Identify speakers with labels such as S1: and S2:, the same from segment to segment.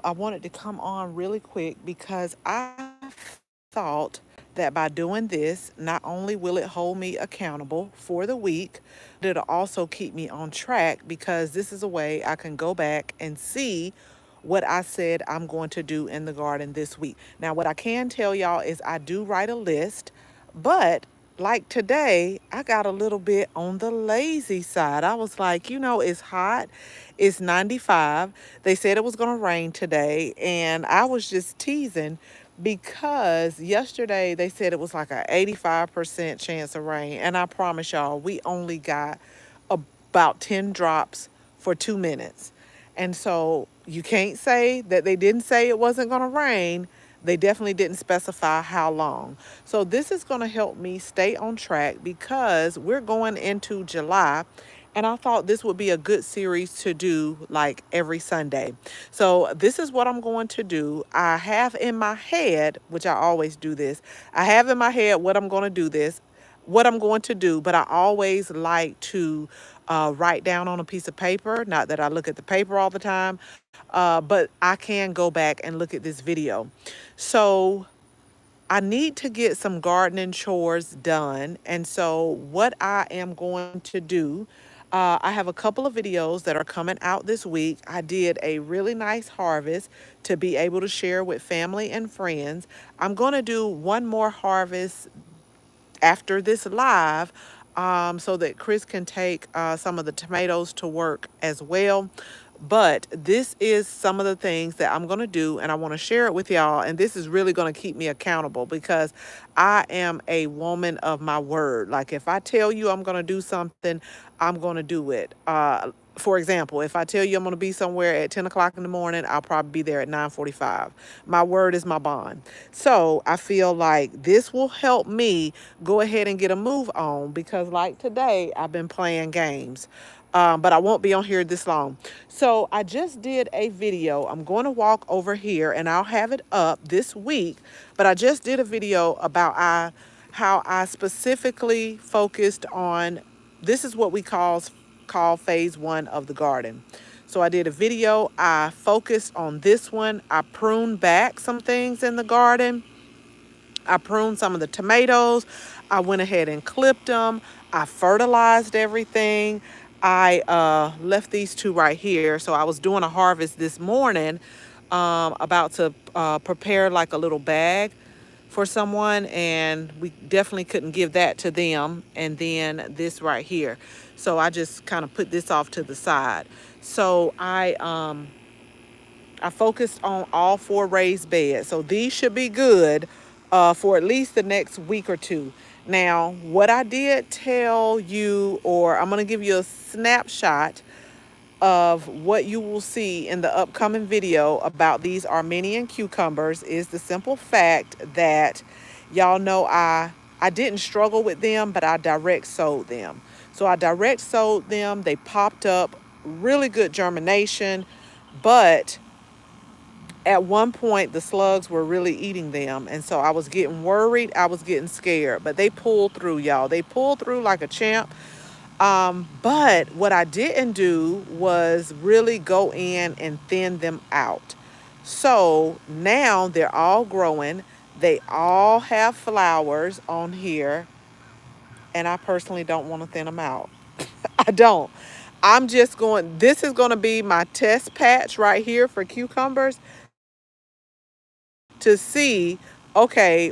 S1: I wanted to come on really quick because I thought that by doing this, not only will it hold me accountable for the week, but it'll also keep me on track because this is a way I can go back and see what I said I'm going to do in the garden this week. Now, what I can tell y'all is I do write a list, but like today, I got a little bit on the lazy side. I was like, it's hot. It's 95. They said it was going to rain today, and I was just teasing because yesterday they said it was like a 85% chance of rain, and I promise y'all, we only got about 10 drops for 2 minutes. And so you can't say that they didn't say it wasn't going to rain. They definitely didn't specify how long. So this is going to help me stay on track because we're going into July. And I thought this would be a good series to do like every Sunday. So this is what I'm going to do. I have in my head, which I always do this, I have in my head what I'm going to do, but I always like to write down on a piece of paper. Not that I look at the paper all the time, but I can go back and look at this video. So I need to get some gardening chores done. And so what I am going to do, I have a couple of videos that are coming out this week. I did a really nice harvest to be able to share with family and friends. I'm going to do one more harvest after this live, so that Chris can take some of the tomatoes to work as well. But this is some of the things that I'm going to do, and I want to share it with y'all. And this is really going to keep me accountable because I am a woman of my word. Like, if I tell you I'm going to do something, I'm going to do it. For example, if I tell you I'm going to be somewhere at 10 o'clock in the morning, I'll probably be there at 9:45. My word is my bond. So I feel like this will help me go ahead and get a move on because, like today, I've been playing games. But I won't be on here this long. So I just did a video. I'm going to walk over here and I'll have it up this week. But I just did a video about how I specifically focused on, this is what we call phase one of the garden. So I did a video. I focused on this one. I pruned back some things in the garden. I pruned some of the tomatoes. I went ahead and clipped them. I fertilized everything. I left these two right here. So I was doing a harvest this morning, about to prepare like a little bag for someone, and we definitely couldn't give that to them. And then this right here. So I just kind of put this off to the side. So I focused on all four raised beds. So these should be good for at least the next week or two. Now, what I did tell you, or I'm going to give you a snapshot of what you will see in the upcoming video about these Armenian cucumbers, is the simple fact that y'all know I didn't struggle with them, but I direct sowed them. So I direct sowed them. They popped up, really good germination, but at one point the slugs were really eating them, and so I was getting worried. I was getting scared, but they pulled through, y'all. They pulled through like a champ. But what I didn't do was really go in and thin them out. So now they're all growing. They all have flowers on here, and I personally don't want to thin them out. I don't. This is going to be my test patch right here for cucumbers to see, okay,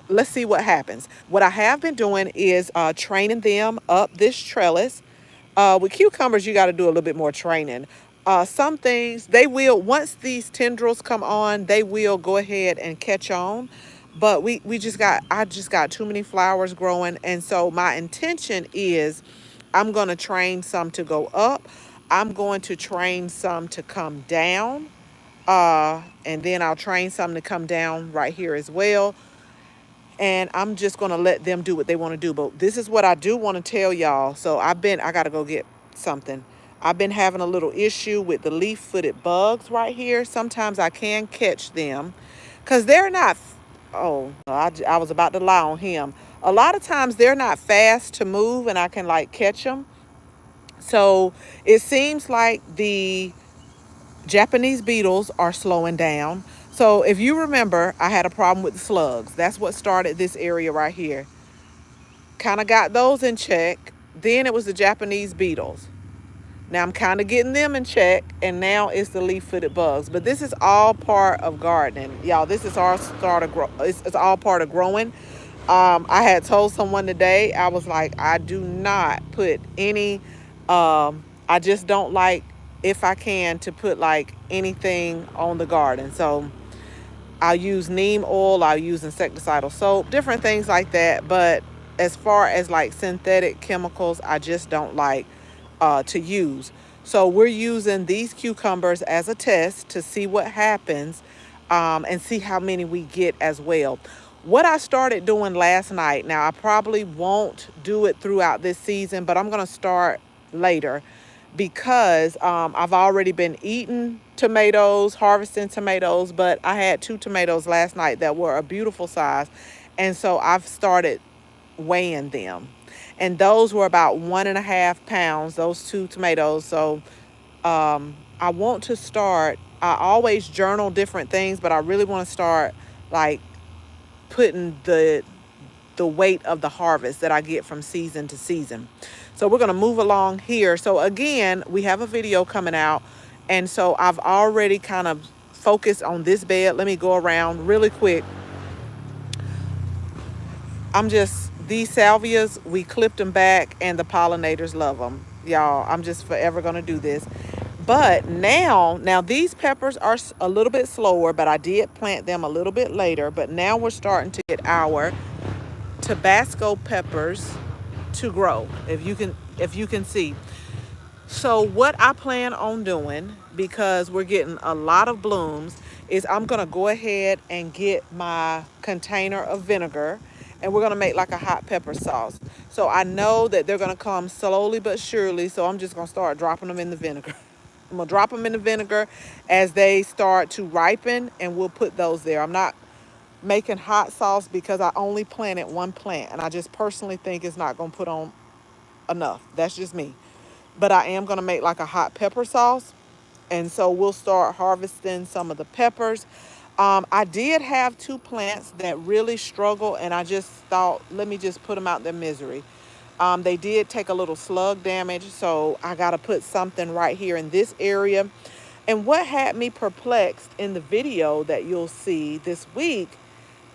S1: let's see what happens. What I have been doing is training them up this trellis. With cucumbers, you got to do a little bit more training. Some things, once these tendrils come on, they will go ahead and catch on. But I just got too many flowers growing. And so my intention is I'm going to train some to go up. I'm going to train some to come down. And then I'll train some to come down right here as well. And I'm just going to let them do what they want to do. But this is what I do want to tell y'all. So I got to go get something. I've been having a little issue with the leaf-footed bugs right here. Sometimes I can catch them because they're not, oh, I was about to lie on him. A lot of times they're not fast to move and I can like catch them. So it seems like the Japanese beetles are slowing down. So if you remember, I had a problem with the slugs. That's what started this area right here. Kind of got those in check. Then it was the Japanese beetles. Now I'm kind of getting them in check, and now it's the leaf-footed bugs. But this is all part of gardening, y'all. This is our start of grow. It's all part of growing. I had told someone today, I was like, I do not put any. I just don't like, if I can, to put like anything on the garden. So I'll use neem oil, I'll use insecticidal soap, different things like that. But as far as like synthetic chemicals, I just don't like to use. So we're using these cucumbers as a test to see what happens, and see how many we get as well. What I started doing last night, now I probably won't do it throughout this season, but I'm going to start later because I've already been eating tomatoes, harvesting tomatoes, but I had two tomatoes last night that were a beautiful size. And so I've started weighing them. And those were about 1.5 pounds, those two tomatoes. So I want to start, I always journal different things, but I really want to start like putting the weight of the harvest that I get from season to season. So we're going to move along here. So again, we have a video coming out. And so I've already kind of focused on this bed. Let me go around really quick. These salvias, we clipped them back and the pollinators love them. Y'all, I'm just forever going to do this. But now these peppers are a little bit slower, but I did plant them a little bit later. But now we're starting to get our Tabasco peppers to grow, if you can see. So what I plan on doing, because we're getting a lot of blooms, is I'm going to go ahead and get my container of vinegar, and we're going to make like a hot pepper sauce. So I know that they're going to come slowly but surely, so I'm just going to start dropping them in the vinegar. I'm going to drop them in the vinegar as they start to ripen, and we'll put those there. I'm not making hot sauce because I only planted one plant, and I just personally think it's not going to put on enough. That's just me. But I am going to make like a hot pepper sauce. And so we'll start harvesting some of the peppers. I did have two plants that really struggle, and I just thought, let me just put them out their misery. They did take a little slug damage, so I got to put something right here in this area. And what had me perplexed in the video that you'll see this week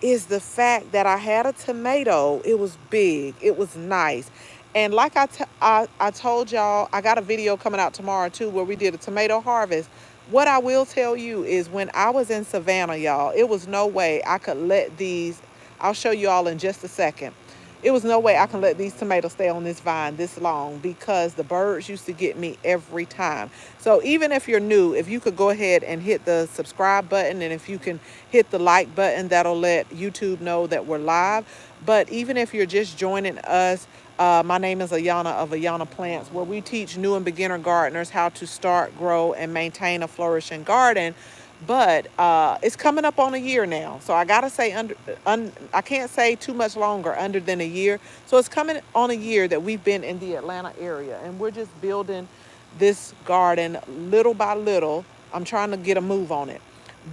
S1: is the fact that I had a tomato. It was big. It was nice. And like I told y'all, I got a video coming out tomorrow too where we did a tomato harvest. What I will tell you is when I was in Savannah, y'all, it was no way I could let these, I'll show you all in just a second. It was no way I can let these tomatoes stay on this vine this long because the birds used to get me every time. So even if you're new, if you could go ahead and hit the subscribe button, and if you can hit the like button, that'll let YouTube know that we're live. But even if you're just joining us, my name is Auyanna of Auyanna Plants, where we teach new and beginner gardeners how to start, grow, and maintain a flourishing garden. But it's coming up on a year now, so I gotta say I can't say too much longer, under than a year. So it's coming on a year that we've been in the Atlanta area, and we're just building this garden little by little. I'm trying to get a move on it,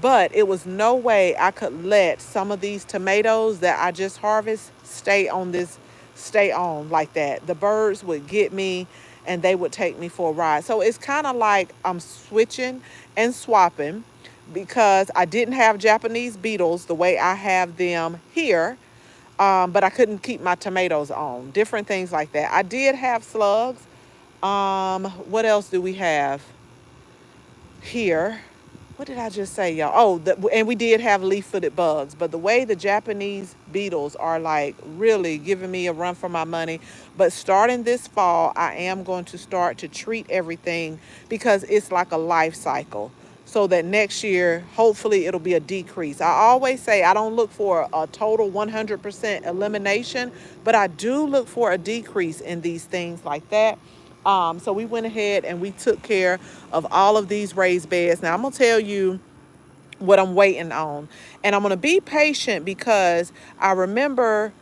S1: but it was no way I could let some of these tomatoes that I just harvest stay on like that. The birds would get me and they would take me for a ride. So it's kind of like I'm switching and swapping because I didn't have Japanese beetles the way I have them here, but I couldn't keep my tomatoes on. Different things like that. I did have slugs. What else do we have here? What did I just say, y'all? Oh, and we did have leaf-footed bugs. But the way the Japanese beetles are like really giving me a run for my money. But starting this fall, I am going to start to treat everything because it's like a life cycle. So that next year, hopefully it'll be a decrease. I always say I don't look for a total 100% elimination, but I do look for a decrease in these things like that. So we went ahead and we took care of all of these raised beds. Now I'm going to tell you what I'm waiting on. And I'm going to be patient because I remember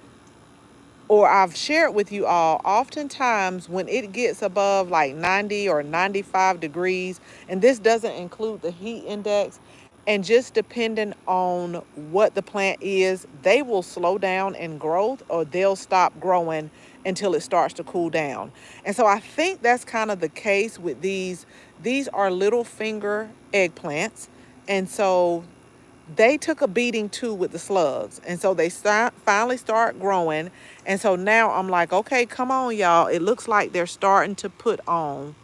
S1: or I've shared with you all, oftentimes when it gets above like 90 or 95 degrees, and this doesn't include the heat index, and just depending on what the plant is, they will slow down in growth or they'll stop growing until it starts to cool down. And so I think that's kind of the case with these. These are little finger eggplants. And so they took a beating too with the slugs. And so they finally start growing. And so now I'm like, okay, come on, y'all. It looks like they're starting to put on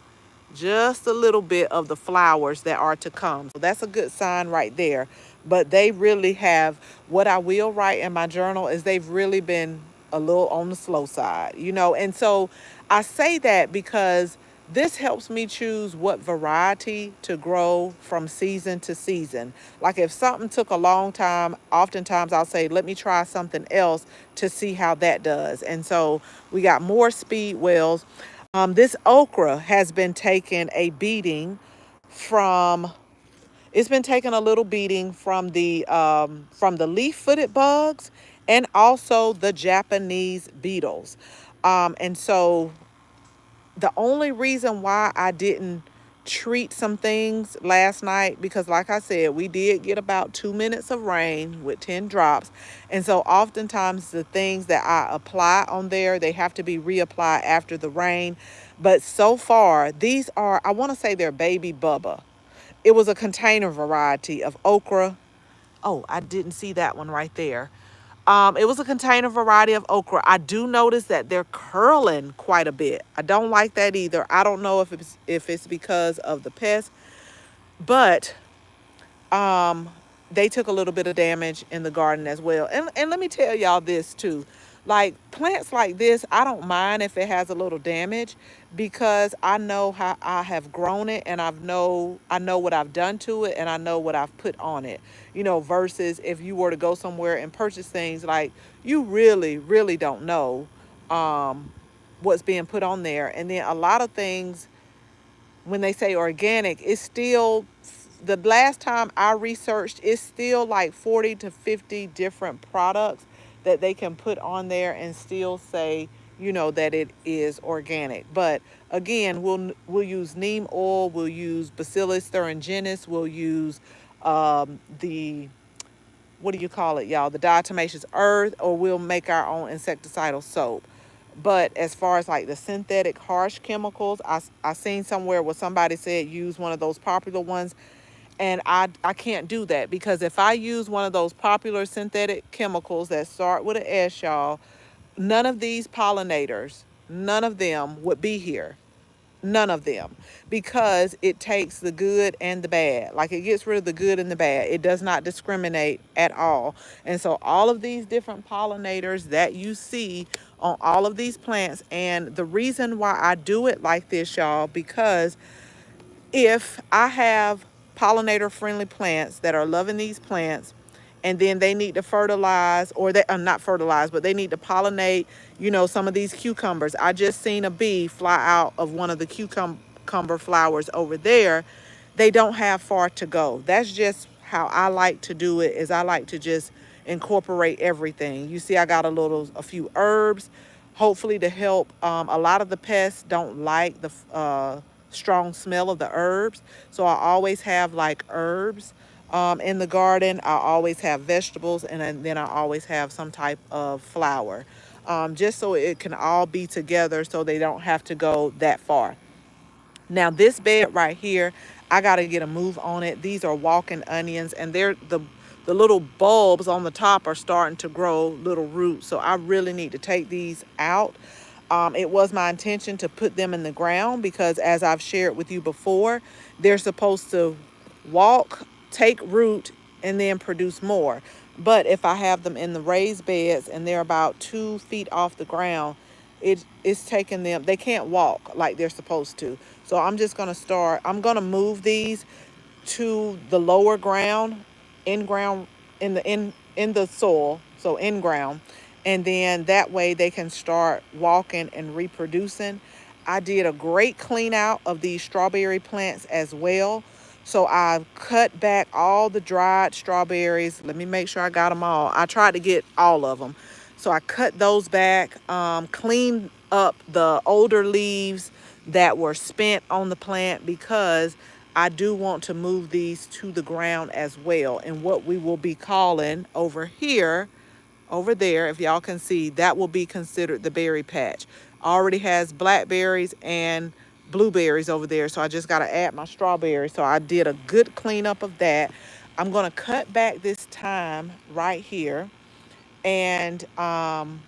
S1: just a little bit of the flowers that are to come. So that's a good sign right there. But they really have, what I will write in my journal is they've really been a little on the slow side, you know. And so I say that because this helps me choose what variety to grow from season to season. Like if something took a long time, oftentimes I'll say, let me try something else to see how that does. And so we got more speed wells. This okra has been taking a beating from. It's been taking a little beating from the leaf-footed bugs and also the Japanese beetles. And so the only reason why I didn't treat some things last night, because like I said, we did get about 2 minutes of rain with 10 drops. And so oftentimes the things that I apply on there, they have to be reapplied after the rain. But so far, these are, I want to say they're baby Bubba. It was a container variety of okra. Oh, I didn't see that one right there. It was a container variety of okra. I do notice that they're curling quite a bit. I don't like that either. I don't know if it's because of the pest, but um, they took a little bit of damage in the garden as well. And let me tell y'all this too. Like plants like this, I don't mind if it has a little damage because I know how I have grown it and I know what I've done to it and I know what I've put on it. You know, versus if you were to go somewhere and purchase things like you really, really don't know um what's being put on there. And then a lot of things when they say organic, it's still, the last time I researched, it's still like 40 to 50 different products that they can put on there and still say, you know, that it is organic. But again, we'll use neem oil, we'll use Bacillus thuringiensis, we'll use the, what do you call it, y'all? The diatomaceous earth, or we'll make our own insecticidal soap. But as far as like the synthetic harsh chemicals, I seen somewhere where somebody said use one of those popular ones. And I can't do that because if I use one of those popular synthetic chemicals that start with an S, y'all, none of these pollinators, none of them would be here. None of them, because it takes the good and the bad. Like it gets rid of the good and the bad. It does not discriminate at all. And so all of these different pollinators that you see on all of these plants, and the reason why I do it like this, y'all, because if I have pollinator friendly plants that are loving these plants and then they need to fertilize, or they are not fertilize, but they need to pollinate, you know, some of these cucumbers. I just seen a bee fly out of one of the cucumber flowers over there. They don't have far to go. That's just how I like to do it, is I like to just incorporate everything. You see, I got a few herbs, hopefully to help. A lot of the pests don't like the strong smell of the herbs. So I always have like herbs in the garden. I always have vegetables, and then I always have some type of flower, just so it can all be together so they don't have to go that far. Now this bed right here, I gotta get a move on it. These are walking onions, and they're the little bulbs on the top are starting to grow little roots. So I really need to take these out. It was my intention to put them in the ground because, as I've shared with you before, they're supposed to walk, take root, and then produce more. But if I have them in the raised beds and they're about 2 feet off the ground, it's taking them, they can't walk like they're supposed to. So I'm gonna move these to the lower ground, in ground, in the soil, so in ground, and then that way they can start walking and reproducing. I did a great clean out of these strawberry plants as well. So I cut back all the dried strawberries. Let me make sure I got them all. I tried to get all of them. So I cut those back, cleaned up the older leaves that were spent on the plant because I do want to move these to the ground as well. And what we will be calling over here, over there, if y'all can see, that will be considered the berry patch. Already has blackberries and blueberries over there, so I just got to add my strawberries. So I did a good cleanup of that. I'm going to cut back this time right here. And I'm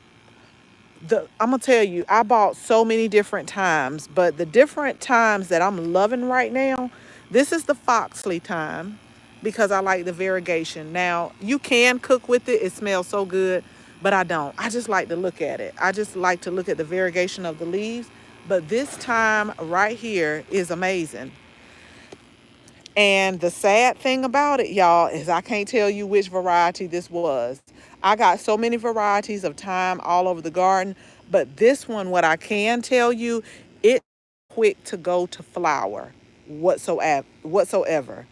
S1: gonna tell you, I bought so many different times, but the different times that I'm loving right now, this is the Foxley time because I like the variegation. Now, you can cook with it, it smells so good, but I don't. I just like to look at it. I just like to look at the variegation of the leaves. But this time right here is amazing. And the sad thing about it, y'all, is I can't tell you which variety this was. I got so many varieties of thyme all over the garden, but this one, what I can tell you, it's quick to go to flower whatsoever.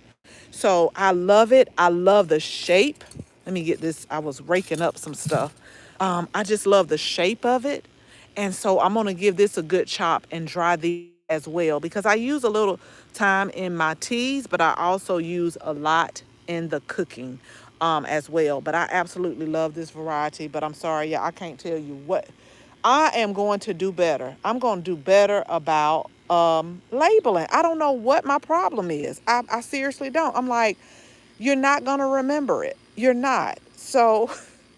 S1: So I love it. I love the shape. Let me get this. I was raking up some stuff. I just love the shape of it. And so I'm going to give this a good chop and dry these as well because I use a little time in my teas, but I also use a lot in the cooking as well. But I absolutely love this variety. But I'm sorry, yeah, I can't tell you what. I am going to do better. I'm going to do better about labeling. I don't know what my problem is. I seriously don't. I'm like, you're not going to remember it. You're not. So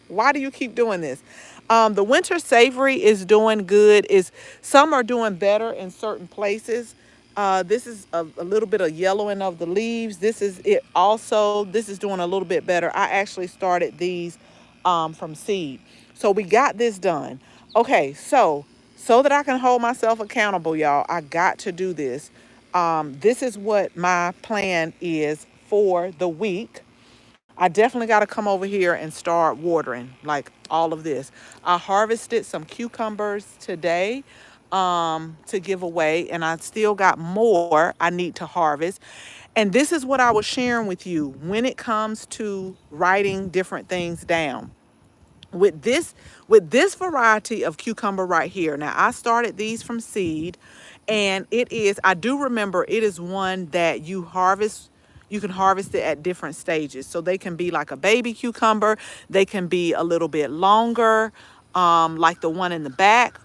S1: why do you keep doing this? The winter savory is doing good. Is some are doing better in certain places. This is a little bit of yellowing of the leaves. This is it also. This is doing a little bit better. I actually started these from seed. So we got this done. Okay, so that I can hold myself accountable, y'all, I got to do this. This is what my plan is for the week. I definitely got to come over here and start watering like all of this. I harvested some cucumbers today to give away, and I still got more I need to harvest. And this is what I was sharing with you when it comes to writing different things down with this variety of cucumber right here. Now I started these from seed, and it is, I do remember, it is one that you can harvest it at different stages. So they can be like a baby cucumber, they can be a little bit longer, like the one in the back.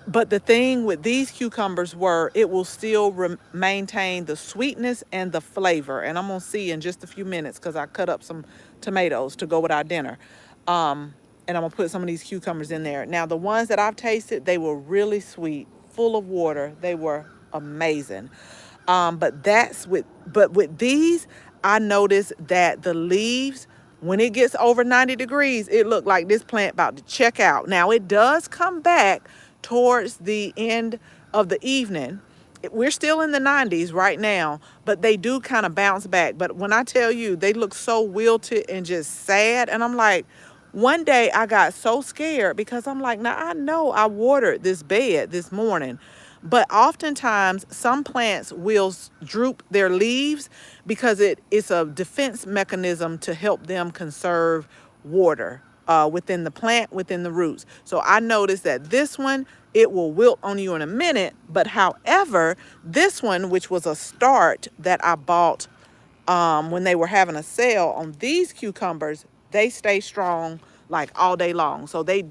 S1: But the thing with these cucumbers were it will still maintain the sweetness and the flavor. And I'm going to see in just a few minutes because I cut up some tomatoes to go with our dinner. And I'm going to put some of these cucumbers in there. Now, the ones that I've tasted, they were really sweet, full of water. They were amazing. But with these, I noticed that the leaves, when it gets over 90 degrees, it looked like this plant about to check out. Now it does come back towards the end of the evening. We're still in the 90s right now, but they do kind of bounce back. But when I tell you, they look so wilted and just sad. And I'm like, one day I got so scared because I'm like, now I know I watered this bed this morning, but oftentimes some plants will droop their leaves because it's a defense mechanism to help them conserve water within the plant, within the roots. So I noticed that this one, it will wilt on you in a minute. But however, this one, which was a start that I bought when they were having a sale on these cucumbers, they stay strong like all day long. So they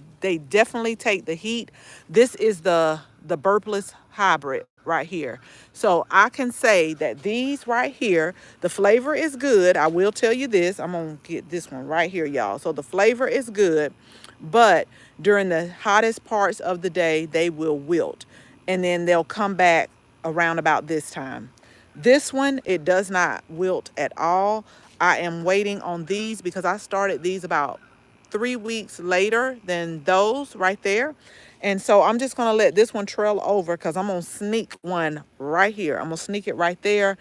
S1: definitely take the heat. This is the burpless hybrid right here. So I can say that these right here, the flavor is good. I will tell you this. I'm gonna get this one right here, y'all. So the flavor is good, but during the hottest parts of the day, they will wilt, and then they'll come back around about this time. This one, it does not wilt at all. I am waiting on these because I started these about 3 weeks later than those right there. And so I'm just going to let this one trail over because I'm going to sneak one right here. I'm going to sneak it right there.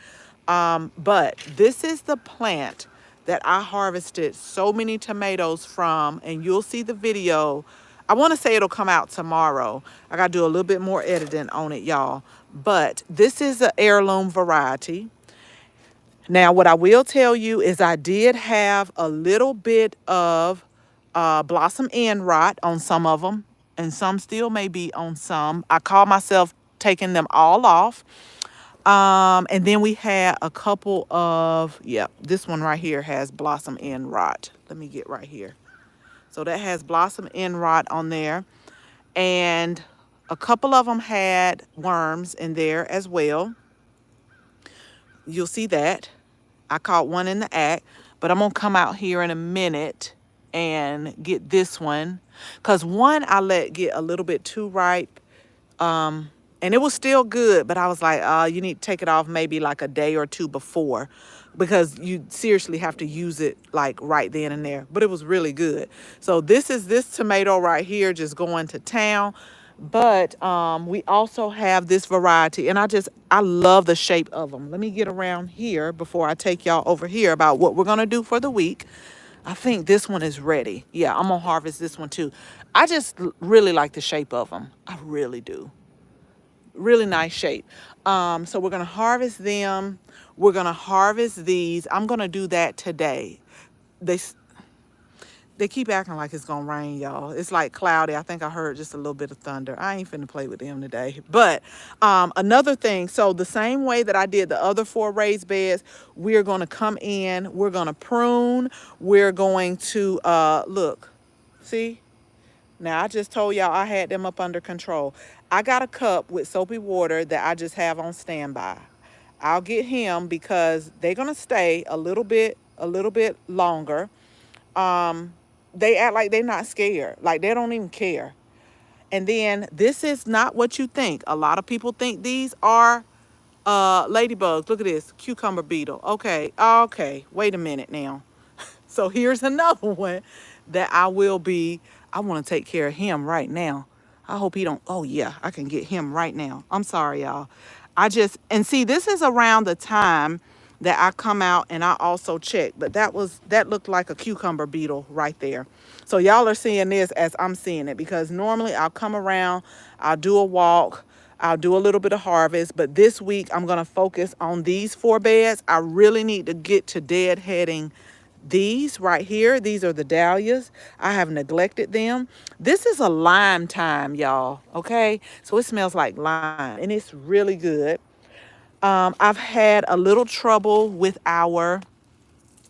S1: But this is the plant that I harvested so many tomatoes from, and you'll see the video. I want to say it'll come out tomorrow. I got to do a little bit more editing on it, y'all. But this is an heirloom variety. Now, what I will tell you is I did have a little bit of blossom end rot on some of them, and some still may be on some. I call myself taking them all off. And then we had a couple of, yeah, this one right here has blossom end rot. Let me get right here. So that has blossom end rot on there. And a couple of them had worms in there as well. You'll see that. I caught one in the act, but I'm going to come out here in a minute and get this one. Because one I let get a little bit too ripe. And it was still good, but I was like, you need to take it off maybe like a day or two before, because you seriously have to use it like right then and there. But it was really good. So this is this tomato right here just going to town. But we also have this variety, and I love the shape of them. Let me get around here before I take y'all over here about what we're going to do for the week. I think this one is ready. Yeah, I'm going to harvest this one too. I just really like the shape of them. I really do. Really nice shape. So we're going to harvest them. We're going to harvest these. I'm going to do that today. They they keep acting like it's going to rain, y'all. It's like cloudy. I think I heard just a little bit of thunder. I ain't finna play with them today. But another thing, so the same way that I did the other 4 raised beds, we're going to come in. We're going to prune. We're going to, look, see? Now, I just told y'all I had them up under control. I got a cup with soapy water that I just have on standby. I'll get him because they're going to stay a little bit longer. They act like they're not scared. Like they don't even care. And then this is not what you think. A lot of people think these are ladybugs. Look at this, cucumber beetle. Okay, wait a minute now. So here's another one that I want to take care of him right now. I hope he don't, oh yeah, I can get him right now. I'm sorry, y'all. And see, this is around the time that I come out and I also check, but that looked like a cucumber beetle right there. So y'all are seeing this as I'm seeing it, because normally I'll come around, I'll do a walk, I'll do a little bit of harvest, but this week I'm going to focus on these 4 beds. I really need to get to deadheading these right here. These are the dahlias. I have neglected them. This is a lime time, y'all. Okay. So it smells like lime and it's really good. I've had a little trouble with our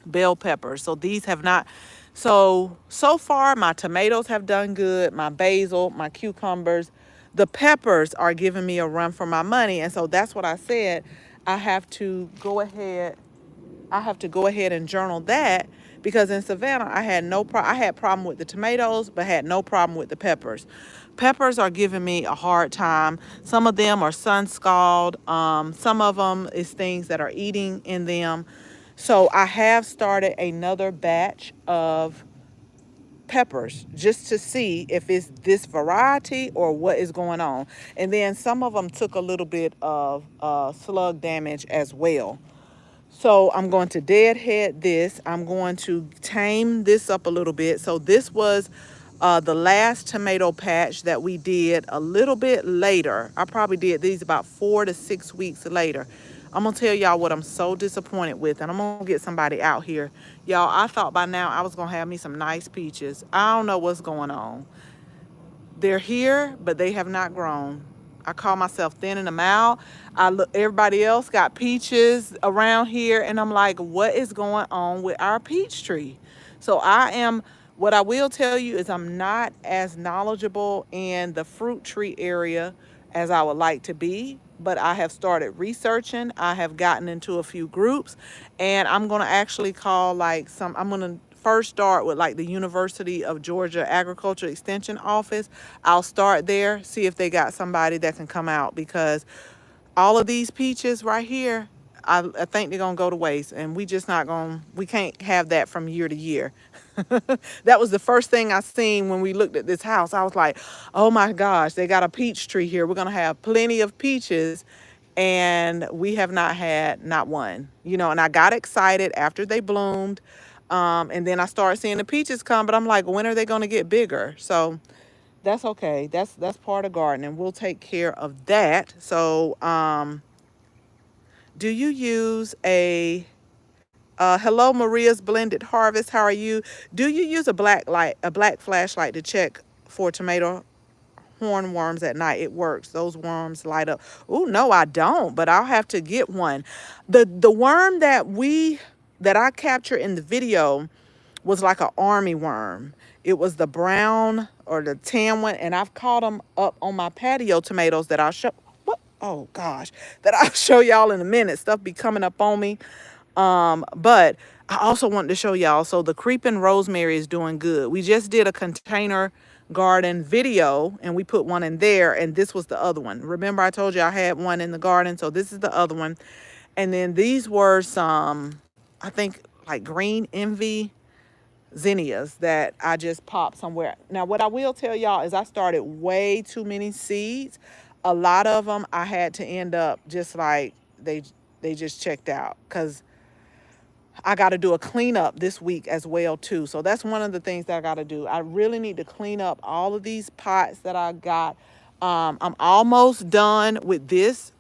S1: bell peppers. So these have not. So far my tomatoes have done good. My basil, my cucumbers, the peppers are giving me a run for my money. And so that's what I said. I have to go ahead and journal that, because in Savannah I had I had problem with the tomatoes but had no problem with the peppers. Peppers are giving me a hard time. Some of them are sun scald. Some of them is things that are eating in them. So I have started another batch of peppers just to see if it's this variety or what is going on. And then some of them took a little bit of slug damage as well. So I'm going to deadhead this. I'm going to tame this up a little bit. So this was the last tomato patch that we did a little bit later. I probably did these about 4 to 6 weeks later. I'm going to tell y'all what I'm so disappointed with, and I'm going to get somebody out here. Y'all, I thought by now I was going to have me some nice peaches. I don't know what's going on. They're here, but they have not grown. I call myself thinning them out. Everybody else got peaches around here, and I'm like, what is going on with our peach tree? So what I will tell you is I'm not as knowledgeable in the fruit tree area as I would like to be, but I have started researching. I have gotten into a few groups, and I'm going to actually call I'm going to first start with like the University of Georgia Agriculture Extension Office. I'll start there, see if they got somebody that can come out, because all of these peaches right here, I think they're going to go to waste, and we can't have that from year to year. That was the first thing I seen when we looked at this house. I was like, oh my gosh, they got a peach tree here. We're going to have plenty of peaches, and we have not had not one, and I got excited after they bloomed. And then I started seeing the peaches come, but I'm like, when are they going to get bigger? So that's okay. That's part of gardening. We'll take care of that. So, do you use a Hello, Maria's Blended Harvest. How are you? Do you use a black flashlight to check for tomato hornworms at night? It works. Those worms light up. Oh no, I don't, but I'll have to get one. The worm that I captured in the video was like an army worm. It was the brown or the tan one, and I've caught them up on my patio tomatoes that I'll show. What? Oh gosh, that I'll show y'all in a minute. Stuff be coming up on me. But I also wanted to show y'all. So the creeping rosemary is doing good. We just did a container garden video and we put one in there, and this was the other one. Remember I told you I had one in the garden, so this is the other one. And then these were some, I think, like green envy zinnias that I just popped somewhere. Now what I will tell y'all is I started way too many seeds. A lot of them I had to end up just like they just checked out, because I got to do a cleanup this week as well too. So that's one of the things that I got to do. I really need to clean up all of these pots that I got. I'm almost done with this.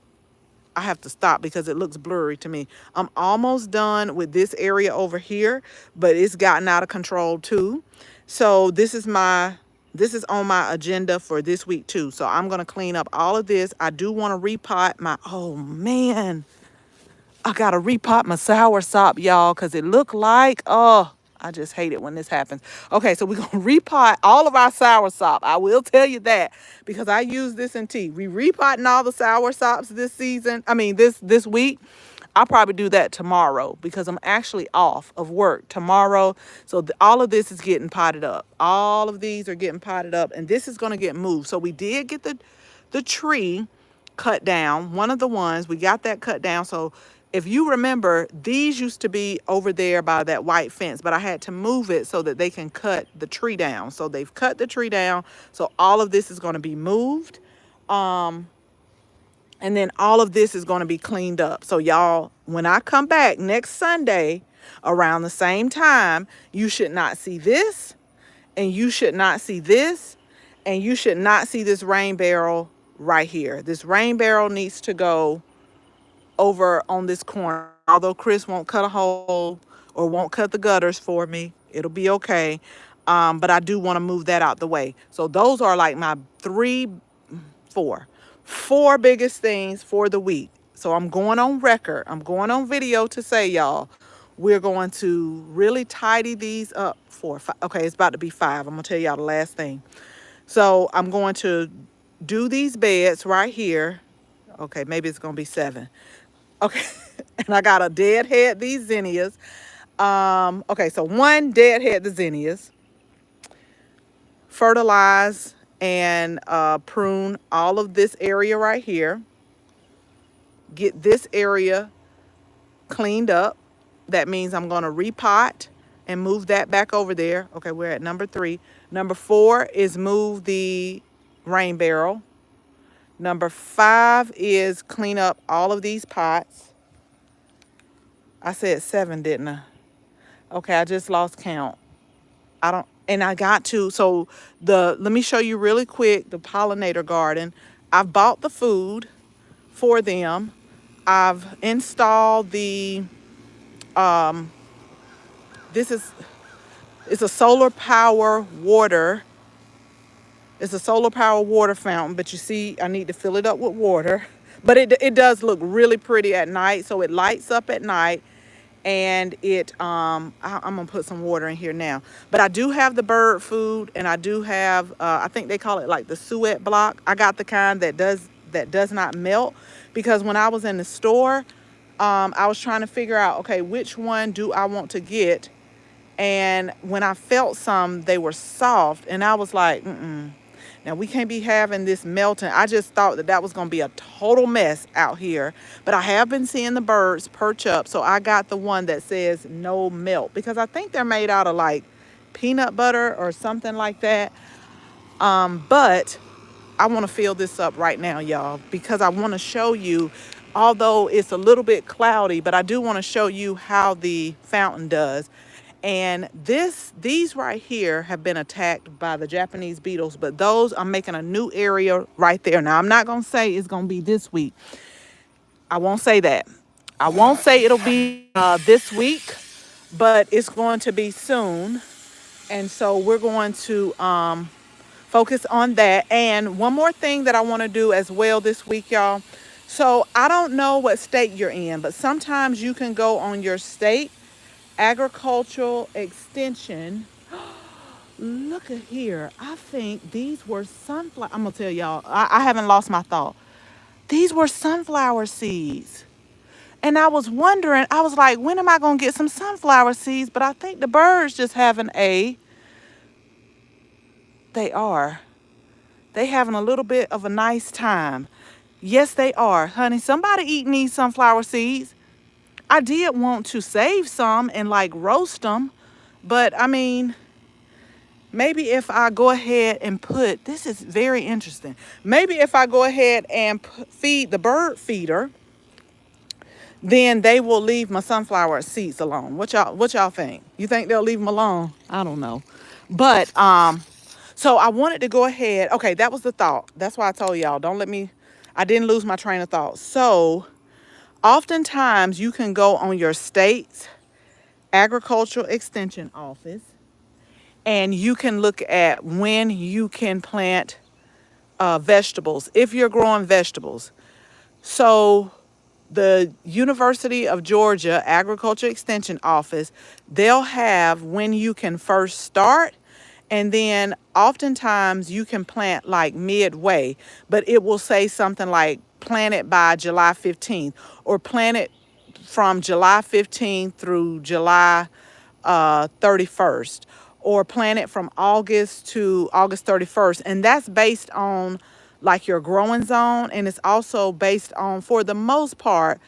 S1: I have to stop because it looks blurry to me. I'm almost done with this area over here, but it's gotten out of control too. So this is on my agenda for this week too. So I'm going to clean up all of this. I do want to repot my, oh man, I got to repot my sour sop, y'all, because it looked like, oh, I just hate it when this happens. Okay, so we're going to repot all of our sour sop. I will tell you that because I use this in tea. We repotting all the sour sops this season. I mean, this week. I'll probably do that tomorrow because I'm actually off of work tomorrow. So all of this is getting potted up. All of these are getting potted up, and this is going to get moved. So we did get the tree cut down. One of the ones, we got that cut down. So if you remember, these used to be over there by that white fence, but I had to move it so that they can cut the tree down. So they've cut the tree down. So all of this is going to be moved. And then all of this is going to be cleaned up. So y'all, when I come back next Sunday around the same time, you should not see this, and you should not see this, and you should not see this rain barrel right here. This rain barrel needs to go over on this corner. Although Chris won't cut a hole or won't cut the gutters for me, it'll be okay. But I do want to move that out the way. So those are like my four biggest things for the week. So I'm going on record. I'm going on video to say, y'all, we're going to really tidy these up for okay, it's about to be 5. I'm going to tell y'all the last thing. So I'm going to do these beds right here. Okay, maybe it's going to be 7. Okay, and I got to deadhead these zinnias. Okay, so 1, deadhead the zinnias. Fertilize and prune all of this area right here. Get this area cleaned up. That means I'm going to repot and move that back over there. Okay, we're at number 3. Number 4 is move the rain barrel. Number 5 is clean up all of these pots. I said 7, didn't I? Okay, I just lost count. And I got to, so let me show you really quick the pollinator garden. I've bought the food for them. I've installed it's a solar power water. It's a solar power water fountain, but you see, I need to fill it up with water. But it does look really pretty at night. So it lights up at night. And I'm gonna put some water in here now, but I do have the bird food, and I do have I think they call it like the suet block. I got the kind that does not melt, because when I was in the store, I was trying to figure out, okay, which one do I want to get, and when I felt some, they were soft, and I was like, now we can't be having this melting. I just thought that was going to be a total mess out here. But I have been seeing the birds perch up. So I got the one that says no melt, because I think they're made out of like peanut butter or something like that. But I want to fill this up right now, y'all, because I want to show you, although it's a little bit cloudy, but I do want to show you how the fountain does. And these right here have been attacked by the Japanese beetles, but those, I'm making a new area right there. Now, I'm not going to say it's going to be this week. I won't say that. I won't say it'll be this week, but it's going to be soon. And so we're going to focus on that. And one more thing that I want to do as well this week, y'all. So I don't know what state you're in, but sometimes you can go on your state agricultural extension. Look at here. I think these were sunflower. I'm going to tell y'all, I haven't lost my thought. These were sunflower seeds. And I was wondering, I was like, when am I going to get some sunflower seeds? But I think the birds just having they are. They having a little bit of a nice time. Yes, they are. Honey, somebody eating these sunflower seeds. I did want to save some and like roast them. But I mean, maybe if I go ahead and put, this is very interesting. Maybe if I go ahead and feed the bird feeder, then they will leave my sunflower seeds alone. What y'all think? You think they'll leave them alone? I don't know. But so I wanted to go ahead. Okay, that was the thought. That's why I told y'all, I didn't lose my train of thought. So oftentimes you can go on your state's agricultural extension office and you can look at when you can plant vegetables, if you're growing vegetables. So the University of Georgia Agriculture Extension Office, they'll have when you can first start, and then oftentimes you can plant like midway, but it will say something like plant it by July 15th or plant it from July 15th through July 31st, or plant it from August to August 31st. And that's based on like your growing zone. And it's also based on, for the most part,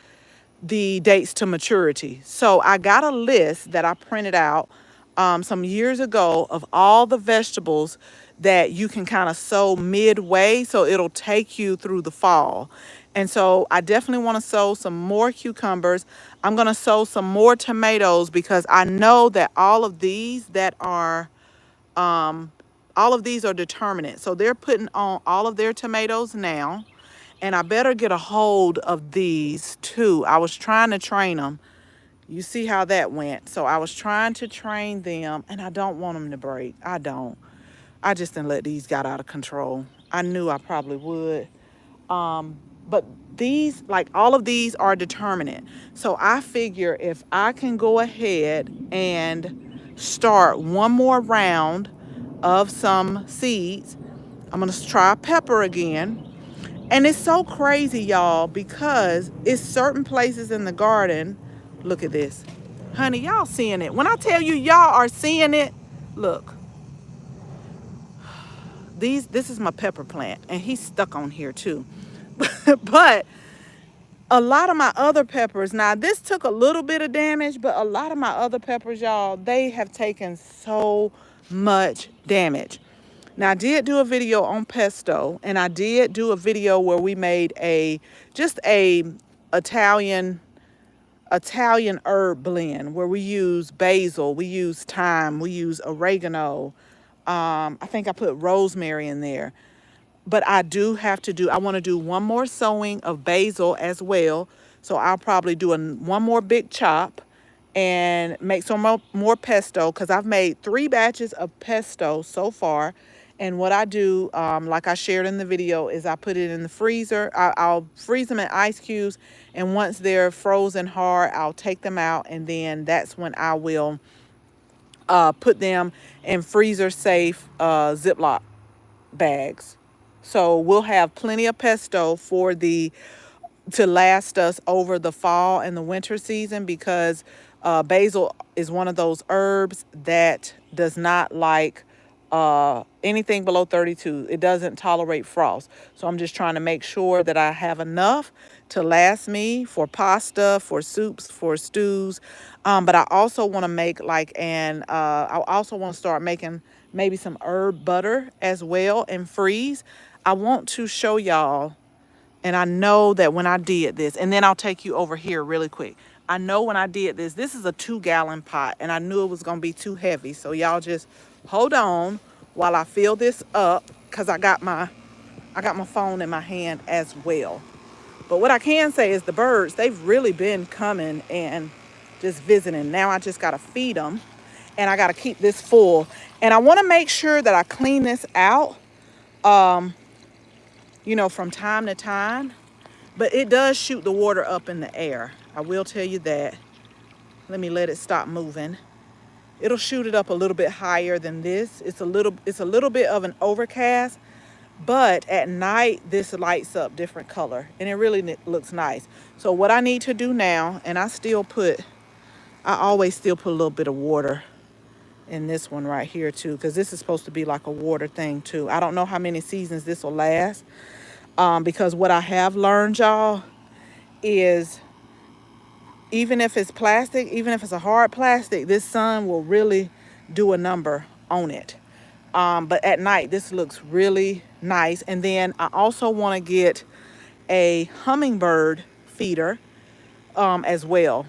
S1: the dates to maturity. So I got a list that I printed out some years ago of all the vegetables that you can kind of sow midway, so it'll take you through the fall. And so I definitely want to sow some more cucumbers. I'm going to sow some more tomatoes because I know that all of these are determinate. So they're putting on all of their tomatoes now. And I better get a hold of these too. I was trying to train them. You see how that went. So I was trying to train them, and I don't want them to break. I don't. I just didn't let these get out of control. I knew I probably would. But these, like all of these are determinate. So I figure if I can go ahead and start one more round of some seeds, I'm going to try pepper again. And it's so crazy, y'all, because it's certain places in the garden. Look at this. Honey, y'all seeing it. When I tell you y'all are seeing it, look. This is my pepper plant, and he's stuck on here too. But a lot of my other peppers, now this took a little bit of damage, but a lot of my other peppers, y'all, they have taken so much damage. Now I did do a video on pesto, and I did do a video where we made just a Italian herb blend where we use basil, we use thyme, we use oregano. I think I put rosemary in there. But I want to do one more sowing of basil as well. So I'll probably do one more big chop and make some more pesto, because I've made 3 batches of pesto so far. And what I do, like I shared in the video, is I put it in the freezer. I'll freeze them in ice cubes. And once they're frozen hard, I'll take them out. And then that's when I will put them in freezer safe Ziploc bags. So we'll have plenty of pesto to last us over the fall and the winter season, because basil is one of those herbs that does not like anything below 32. It doesn't tolerate frost. So I'm just trying to make sure that I have enough to last me for pasta, for soups, for stews. But I also want to make I also want to start making maybe some herb butter as well and freeze. I want to show y'all, and I know that when I did this, and then I'll take you over here really quick. I know when I did this is a 2-gallon pot, and I knew it was going to be too heavy. So y'all just hold on while I fill this up, because I got my phone in my hand as well. But what I can say is the birds, they've really been coming and just visiting. Now I just got to feed them, and I got to keep this full. And I want to make sure that I clean this out, from time to time. But it does shoot the water up in the air. I will tell you that. Let me let it stop moving. It'll shoot it up a little bit higher than this. It's a little bit of an overcast, but at night this lights up different color, and it really looks nice. So what I need to do now, and I always still put a little bit of water in this one right here too, because this is supposed to be like a water thing too. I don't know how many seasons this will last, because what I have learned, y'all, is even if it's plastic, even if it's a hard plastic, this sun will really do a number on it. But at night, this looks really nice. And then I also want to get a hummingbird feeder as well.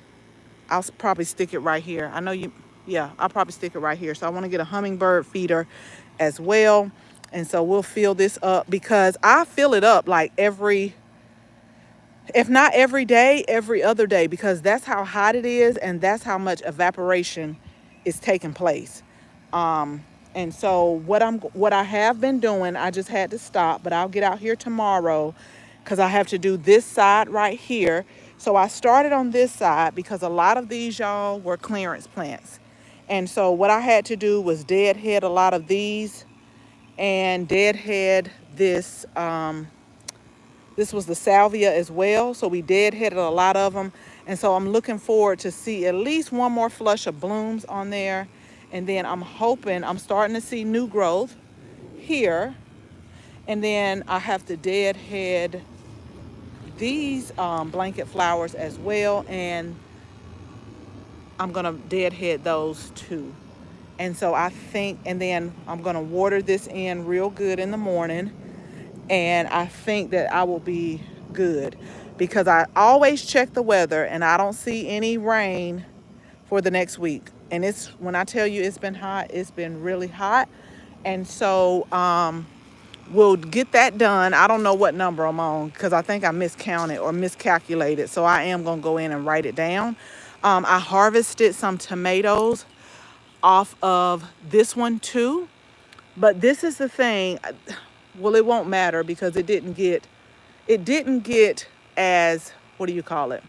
S1: I'll probably stick it right here. I'll probably stick it right here. So I want to get a hummingbird feeder as well. And so we'll fill this up, because I fill it up like if not every day, every other day, because that's how hot it is and that's how much evaporation is taking place. And so what I have been doing, I just had to stop, but I'll get out here tomorrow because I have to do this side right here. So I started on this side because a lot of these, y'all, were clearance plants. And so what I had to do was deadhead a lot of these and deadhead this. This was the salvia as well. So we deadheaded a lot of them. And so I'm looking forward to see at least one more flush of blooms on there. And then I'm starting to see new growth here. And then I have to deadhead these blanket flowers as well. And I'm going to deadhead those too. And so and then I'm going to water this in real good in the morning. And I think that I will be good, because I always check the weather and I don't see any rain for the next week. And when I tell you it's been hot, it's been really hot. And so we'll get that done. I don't know what number I'm on, because I think I miscounted or miscalculated. So I am going to go in and write it down. I harvested some tomatoes off of this one too. But this is the thing. Well, it won't matter because it didn't get as, what do you call it?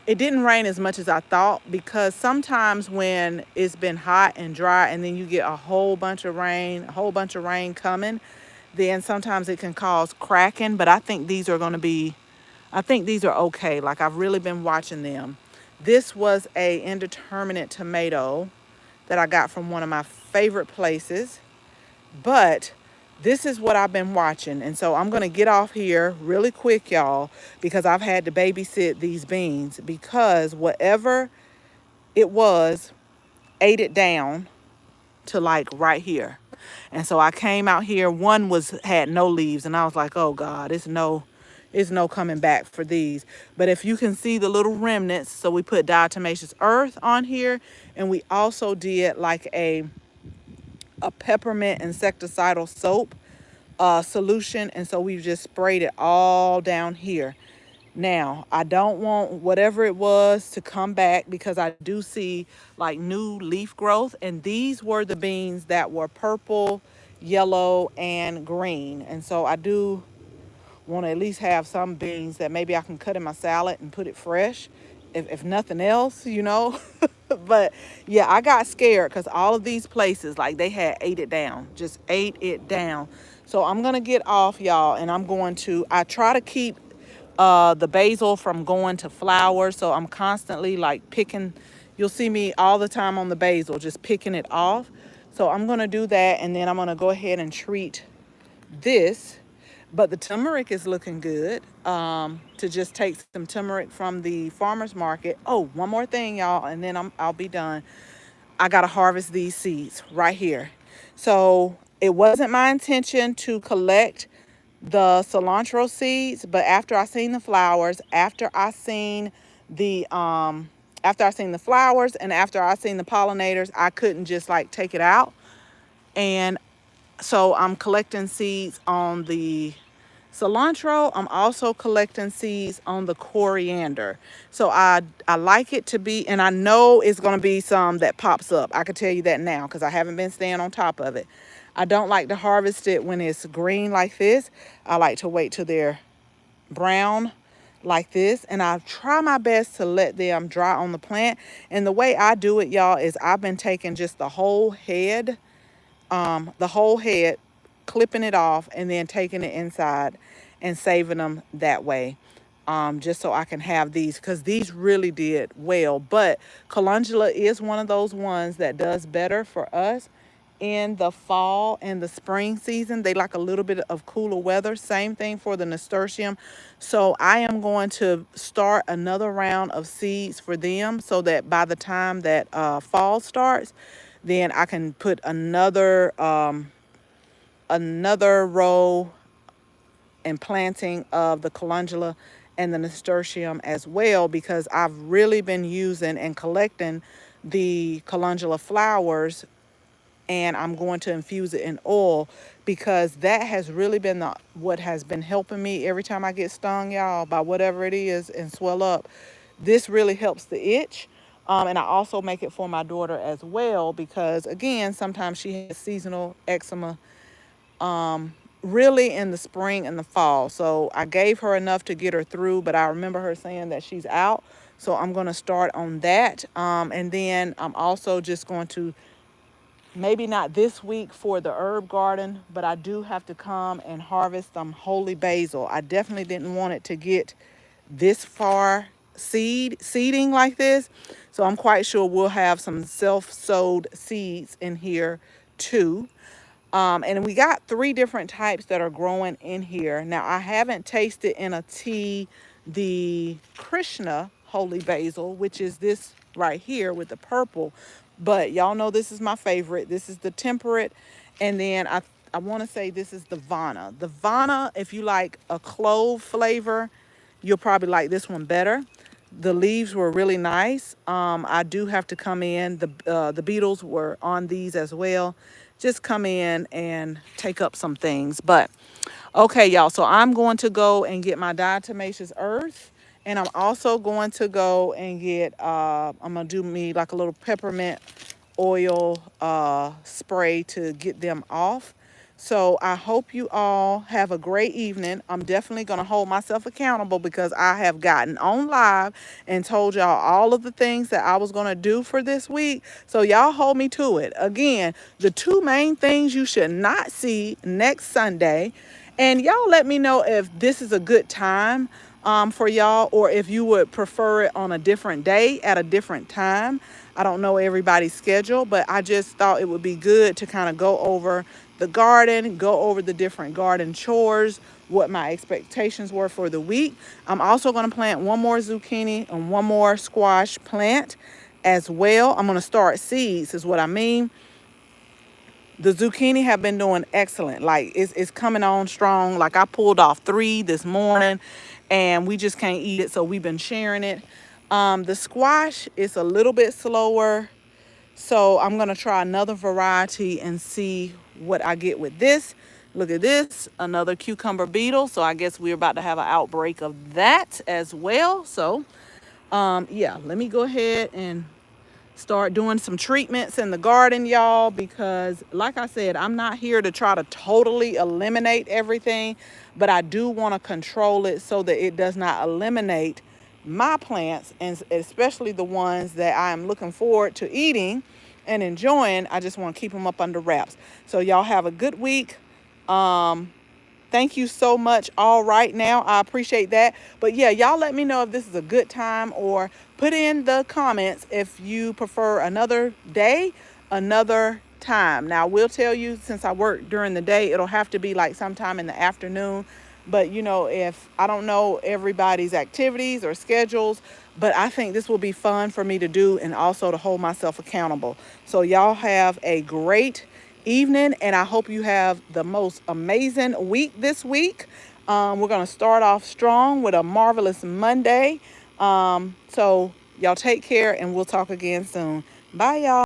S1: It didn't rain as much as I thought, because sometimes when it's been hot and dry and then you get a whole bunch of rain coming, then sometimes it can cause cracking. But I think these are okay. Like, I've really been watching them. This was a indeterminate tomato that I got from one of my favorite places, but this is what I've been watching. And so I'm going to get off here really quick, y'all, because I've had to babysit these beans, because whatever it was ate it down to like right here. And so I came out here. One had no leaves, and I was like, oh God, it's no coming back for these. But if you can see the little remnants, so we put diatomaceous earth on here, and we also did like a peppermint insecticidal soap solution. And so we've just sprayed it all down here. Now, I don't want whatever it was to come back, because I do see like new leaf growth. And these were the beans that were purple, yellow, and green. And so I do want to at least have some beans that maybe I can cut in my salad and put it fresh, if nothing else, But yeah, I got scared because all of these places, like, they had ate it down, just ate it down. So I'm going to get off, y'all, and I try to keep the basil from going to flowers. So I'm constantly like picking. You'll see me all the time on the basil, just picking it off. So I'm going to do that, and then I'm going to go ahead and treat this. But the turmeric is looking good, to just take some turmeric from the farmer's market. Oh, one more thing, y'all, and then I'll be done. I got to harvest these seeds right here. So it wasn't my intention to collect the cilantro seeds, but after I seen the flowers, after I seen the flowers, and after I seen the pollinators, I couldn't just like take it out. And so I'm collecting seeds on the cilantro, I'm also collecting seeds on the coriander. So I like it to be, and I know it's going to be some that pops up. I can tell you that now because I haven't been staying on top of it. I don't like to harvest it when it's green like this. I like to wait till they're brown like this, and I try my best to let them dry on the plant. And the way I do it, y'all, is I've been taking just the whole head, clipping it off, and then taking it inside and saving them that way. Just so I can have these, because these really did well. But calendula is one of those ones that does better for us in the fall and the spring season. They like a little bit of cooler weather. Same thing for the nasturtium. So I am going to start another round of seeds for them so that by the time that fall starts, then I can put another row and planting of the calendula and the nasturtium as well, because I've really been using and collecting the calendula flowers, and I'm going to infuse it in oil because that has really been what has been helping me every time I get stung, y'all, by whatever it is and swell up. This really helps the itch. And I also make it for my daughter as well because, again, sometimes she has seasonal eczema really in the spring and the fall. So I gave her enough to get her through, but I remember her saying that she's out. So I'm going to start on that. And then I'm also just going to, maybe not this week for the herb garden, but I do have to come and harvest some holy basil. I definitely didn't want it to get this far seeding like this. So I'm quite sure we'll have some self-sowed seeds in here too. And we got 3 different types that are growing in here. Now, I haven't tasted in a tea the Krishna holy basil, which is this right here with the purple. But y'all know this is my favorite. This is the temperate. And then I want to say this is the Vana. The Vana, if you like a clove flavor, you'll probably like this one better. The leaves were really nice. I do have to come in. The beetles were on these as well. Just come in and take up some things. But okay, y'all. So I'm going to go and get my diatomaceous earth, and I'm also going to go and get. I'm gonna do me like a little peppermint oil spray to get them off. So I hope you all have a great evening. I'm definitely going to hold myself accountable because I have gotten on live and told y'all all of the things that I was going to do for this week. So y'all hold me to it. Again, the 2 main things you should not see next Sunday. And y'all let me know if this is a good time for y'all, or if you would prefer it on a different day at a different time. I don't know everybody's schedule, but I just thought it would be good to kind of go over the garden, go over the different garden chores, what my expectations were for the week. I'm also going to plant 1 more zucchini and 1 more squash plant as well. I'm going to start seeds is what I mean. The zucchini have been doing excellent. Like it's coming on strong. Like I pulled off 3 this morning and we just can't eat it. So we've been sharing it. The squash is a little bit slower. So I'm going to try another variety and see what I get with this. Look at this, another cucumber beetle. So I guess we're about to have an outbreak of that as well. So yeah, let me go ahead and start doing some treatments in the garden, y'all, because like I said, I'm not here to try to totally eliminate everything, but I do want to control it so that it does not eliminate my plants, and especially the ones that I am looking forward to eating and enjoying. I just want to keep them up under wraps. So y'all have a good week. Thank you so much all right now. I appreciate that. But yeah, y'all let me know if this is a good time, or put in the comments if you prefer another day, another time. Now, I will tell you, since I work during the day, it'll have to be like sometime in the afternoon. But, you know, if I don't know everybody's activities or schedules, but I think this will be fun for me to do and also to hold myself accountable. So y'all have a great evening, and I hope you have the most amazing week this week. We're going to start off strong with a marvelous Monday. So y'all take care, and we'll talk again soon. Bye, y'all.